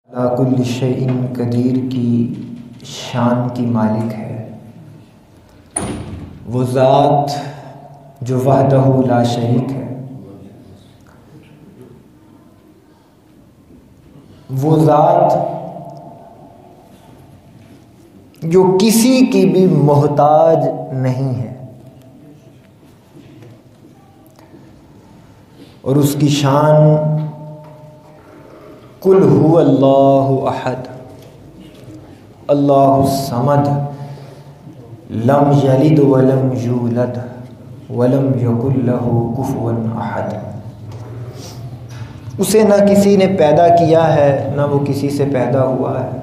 अला कुल्लि शैइन कदीर की शान की मालिक है वो ज़ात जो वहदहू ला शरीक है। वो ज़ात जो किसी की भी मोहताज नहीं है और उसकी शान कुल हुवल्लाहु अहद अल्लाहु समद लम यलिद वलम यूलद वलम यकुल लहू कुफुवन अहद। उसे ना किसी ने पैदा किया है ना वो किसी से पैदा हुआ है,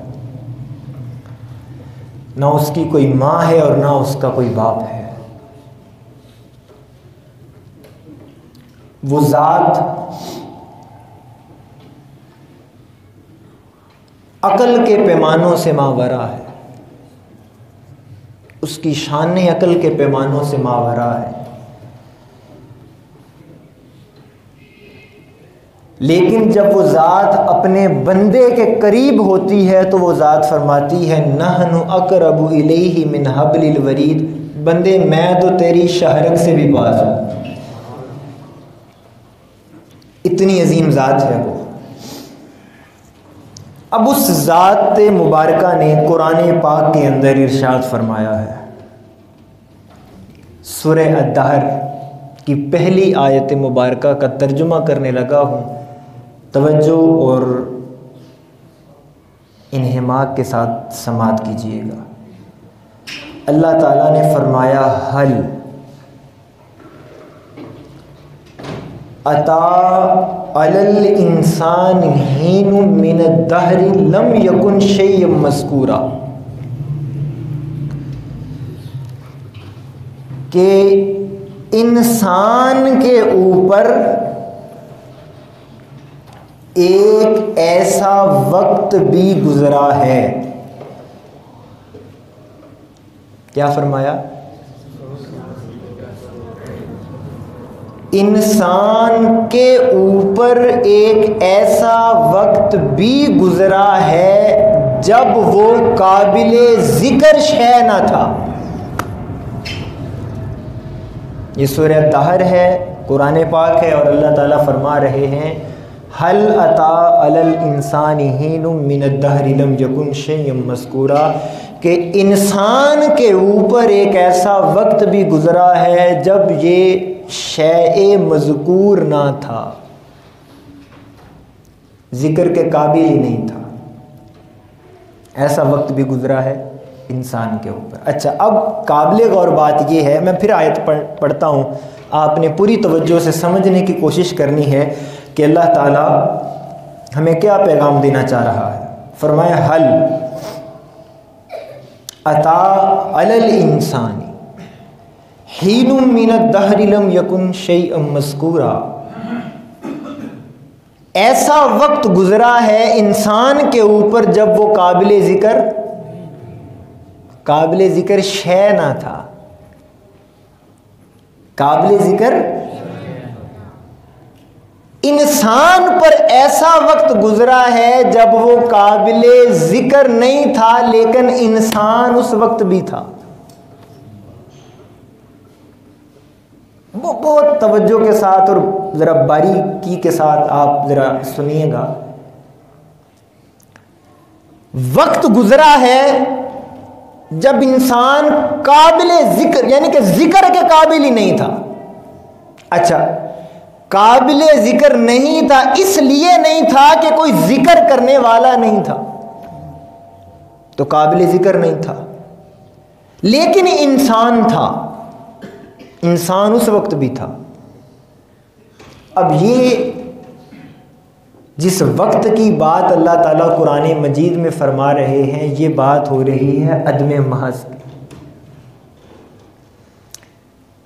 ना उसकी कोई माँ है और ना उसका कोई बाप है। वो ज़ात अकल के पैमानों से मावरा है, उसकी शान अकल के पैमानों से मावरा है। लेकिन जब वो ज़ात अपने बंदे के करीब होती है तो वो ज़ात फरमाती है नहनु अक़रबु इलैहि मिन हब्लिल वरीद, बंदे मैं तो तेरी शहरक से भी पास हूँ। इतनी अजीम ज़ात है वो। अब उस ज़ात मुबारका ने कुरान पाक के अंदर इरशाद फरमाया है। सूरह अद-दहर की पहली आयत मुबारका का तर्जुमा करने लगा हूँ, तवज्जो और इन्हिमाक के साथ समात कीजिएगा। अल्लाह ताला ने फरमाया हल अता अलल इंसान हीनु मिन दहरी लम यकुन शैय्यम मज़कूरा, के इंसान के ऊपर एक ऐसा वक्त भी गुजरा है। क्या फरमाया? इंसान के ऊपर एक ऐसा वक्त भी गुजरा है जब वो काबिले जिक्र शै ना था। ये सूरह दहर है, कुरान पाक है और अल्लाह ताला फरमा रहे हैं हल अता अलल इंसानी हीनुम मिनद दहरि लम यकुन शैय्यम मज़कूरा, कि इंसान के ऊपर एक ऐसा वक्त भी गुजरा है जब ये शै मज़कूर ना था, जिक्र के काबिल ही नहीं था। ऐसा वक्त भी गुजरा है इंसान के ऊपर। अच्छा, अब काबिल गौर बात यह है, मैं फिर आयत पढ़ता हूँ, आपने पूरी तवज्जो से समझने की कोशिश करनी है कि अल्लाह ताला हमें क्या पैगाम देना चाह रहा है। फरमाया हल अता अलल इंसानी हीनुम मिनद दहरि लम यकुन शैय्यम मज़कूरा, ऐसा वक्त गुजरा है इंसान के ऊपर जब वो काबिल ज़िक्र शै ना था। काबिल ज़िक्र इंसान पर ऐसा वक्त गुजरा है जब वो काबिल ज़िक्र नहीं था, लेकिन इंसान उस वक्त भी था। वो बहुत तवज्जो के साथ और ज़रा बारीकी के साथ आप ज़रा सुनिएगा। वक्त गुजरा है जब इंसान काबिल ज़िक्र यानी कि ज़िक्र के काबिल ही नहीं था। अच्छा, काबिल ज़िक्र नहीं था इसलिए नहीं था कि कोई ज़िक्र करने वाला नहीं था, तो काबिल ज़िक्र नहीं था, लेकिन इंसान था। इंसान उस वक्त भी था। अब ये जिस वक्त की बात अल्लाह ताला कुरान मजीद में फरमा रहे हैं, ये बात हो रही है अदम महज़ की।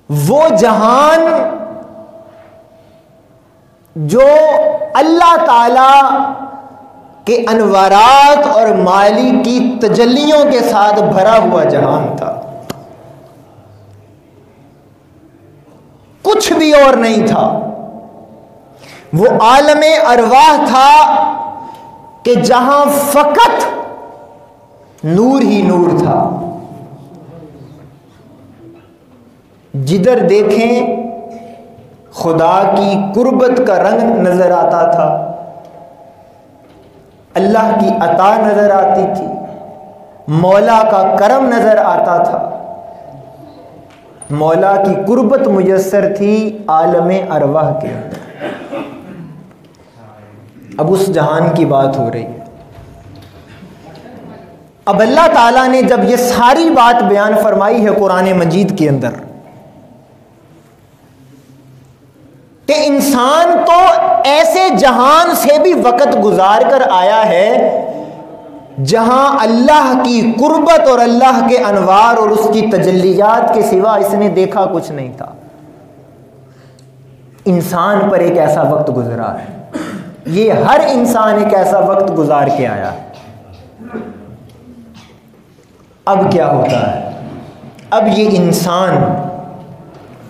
वो जहान जो अल्लाह ताला के अनवारात और माली की तजल्लियों के साथ भरा हुआ जहान था, कुछ भी और नहीं था। वो आलमे अरवाह था कि जहां फकत नूर ही नूर था, जिधर देखें खुदा की कुर्बत का रंग नजर आता था, अल्लाह की अता नजर आती थी, मौला का करम नजर आता था, मौला की कुर्बत मुयस्सर थी आलम अरवाह के अंदर। अब उस जहान की बात हो रही है। अब अल्लाह ताला ने जब ये सारी बात बयान फरमाई है कुरान मजीद के अंदर कि इंसान तो ऐसे जहान से भी वक्त गुजार कर आया है जहां अल्लाह की कुर्बत और अल्लाह के अनवार और उसकी तजल्लियात के सिवा इसने देखा कुछ नहीं था। इंसान पर एक ऐसा वक्त गुजरा है, ये हर इंसान एक ऐसा वक्त गुजार के आया है। अब क्या होता है? अब ये इंसान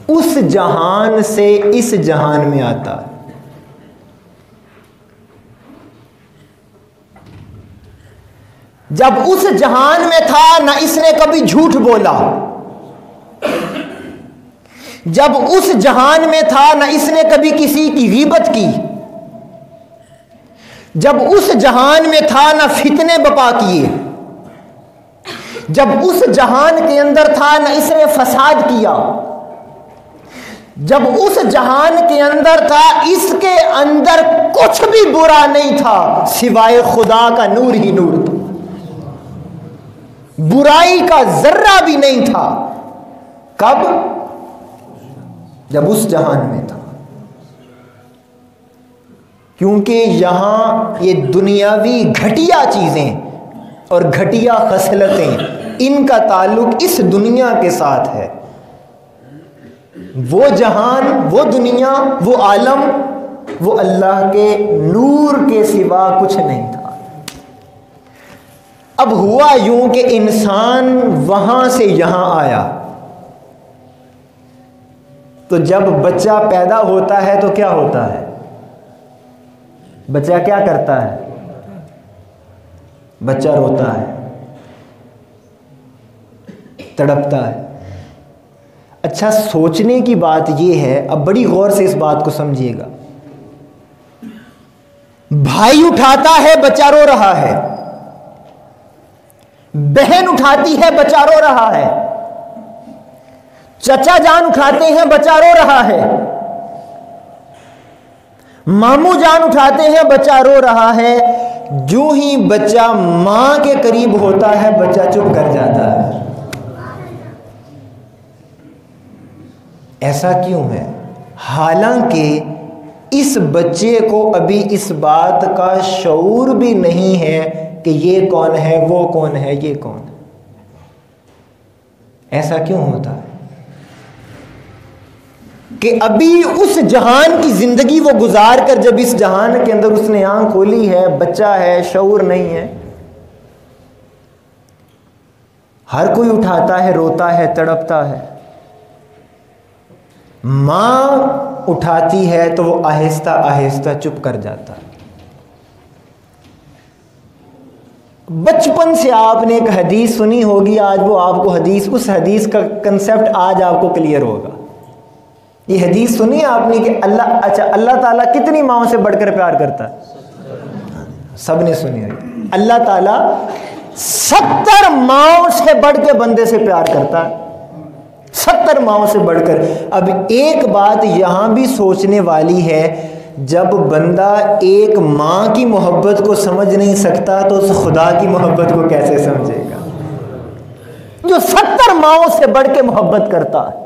उस जहान से इस जहान में आता है। जब उस जहान में था ना इसने कभी झूठ बोला, जब उस जहान में था ना इसने कभी किसी की गीबत की, जब उस जहान में था ना फितने बपा किए, जब उस जहान के अंदर था ना इसने फसाद किया, जब उस जहान के अंदर था इसके अंदर कुछ भी बुरा नहीं था सिवाय खुदा का नूर ही नूर था, बुराई का जर्रा भी नहीं था। कब? जब उस जहान में था। क्योंकि यहां ये दुनियावी घटिया चीजें और घटिया खसलतें, इनका ताल्लुक इस दुनिया के साथ है। वो जहान, वो दुनिया, वो आलम, वो अल्लाह के नूर के सिवा कुछ नहीं था। अब हुआ यूं कि इंसान वहां से यहां आया, तो जब बच्चा पैदा होता है तो क्या होता है? बच्चा क्या करता है? बच्चा रोता है, तड़पता है। अच्छा, सोचने की बात यह है, अब बड़ी गौर से इस बात को समझिएगा। भाई उठाता है, बच्चा रो रहा है, बहन उठाती है, बच्चा रो रहा है, चचा जान उठाते हैं, बच्चा रो रहा है, मामू जान उठाते हैं, बच्चा रो रहा है। जो ही बच्चा मां के करीब होता है बच्चा चुप कर जाता है। ऐसा क्यों है? हालांकि इस बच्चे को अभी इस बात का शऊर भी नहीं है कि ये कौन है, वो कौन है, ये कौन है। ऐसा क्यों होता है कि अभी उस जहान की जिंदगी वो गुजार कर जब इस जहान के अंदर उसने आंख खोली है, बच्चा है, शऊर नहीं है। हर कोई उठाता है, रोता है, तड़पता है। मां उठाती है तो वो आहिस्ता आहिस्ता चुप कर जाता है। बचपन से आपने एक हदीस सुनी होगी, आज वो आपको हदीस, उस हदीस का कंसेप्ट आज आपको क्लियर होगा। ये हदीस सुनी आपने कि अल्लाह ताला कितनी माओं से बढ़कर प्यार करता है? सबने सुनी है। अल्लाह ताला 70 माओं से बढ़ के बंदे से प्यार करता है, 70 माओं से बढ़कर। अब एक बात यहां भी सोचने वाली है, जब बंदा एक मां की मोहब्बत को समझ नहीं सकता तो उस खुदा की मोहब्बत को कैसे समझेगा, जो 70 माओं से बढ़ के मोहब्बत करता है।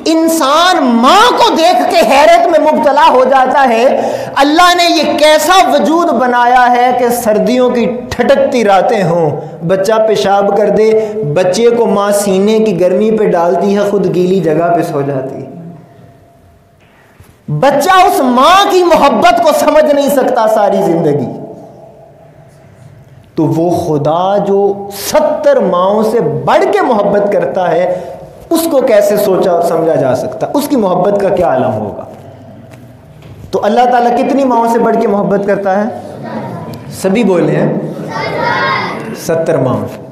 इंसान मां को देख के हैरत में मुब्तला हो जाता है। अल्लाह ने ये कैसा वजूद बनाया है कि सर्दियों की ठटकती रातें हों, बच्चा पेशाब कर दे, बच्चे को मां सीने की गर्मी पे डालती है, खुद गीली जगह पे सो जाती है। बच्चा उस मां की मोहब्बत को समझ नहीं सकता सारी जिंदगी, तो वो खुदा जो 70 माओं से बढ़ के मोहब्बत करता है उसको कैसे सोचा और समझा जा सकता? उसकी मोहब्बत का क्या आलम होगा? तो अल्लाह ताला कितनी माओं से बढ़ के मोहब्बत करता है? सभी बोले हैं 70 माओं से।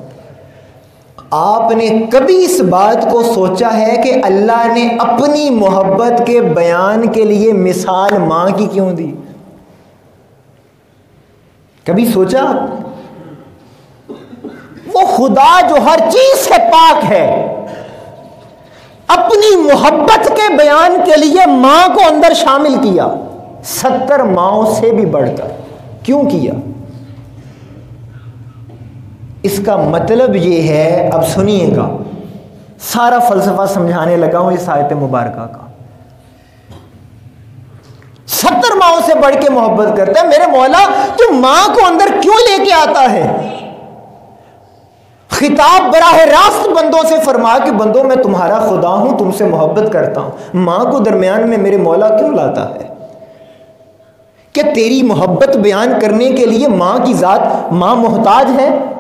आपने कभी इस बात को सोचा है कि अल्लाह ने अपनी मोहब्बत के बयान के लिए मिसाल मां की क्यों दी? कभी सोचा? वो खुदा जो हर चीज से पाक है, अपनी मोहब्बत के बयान के लिए मां को अंदर शामिल किया, 70 माओं से भी बढ़कर। क्यों किया? इसका मतलब ये है, अब सुनिएगा, सारा फलसफा समझाने लगा हूं इस आयत मुबारक का। 70 माओं से बढ़ के मोहब्बत करता है। मेरे मौला तू मां को अंदर क्यों लेके आता है? खिताब बराह रास्त बंदों से फरमा कि बंदों मैं तुम्हारा खुदा हूं, तुमसे मोहब्बत करता हूं। मां को दरमियान में मेरे मौला क्यों लाता है? क्या तेरी मोहब्बत बयान करने के लिए मां की जात, मां मोहताज है?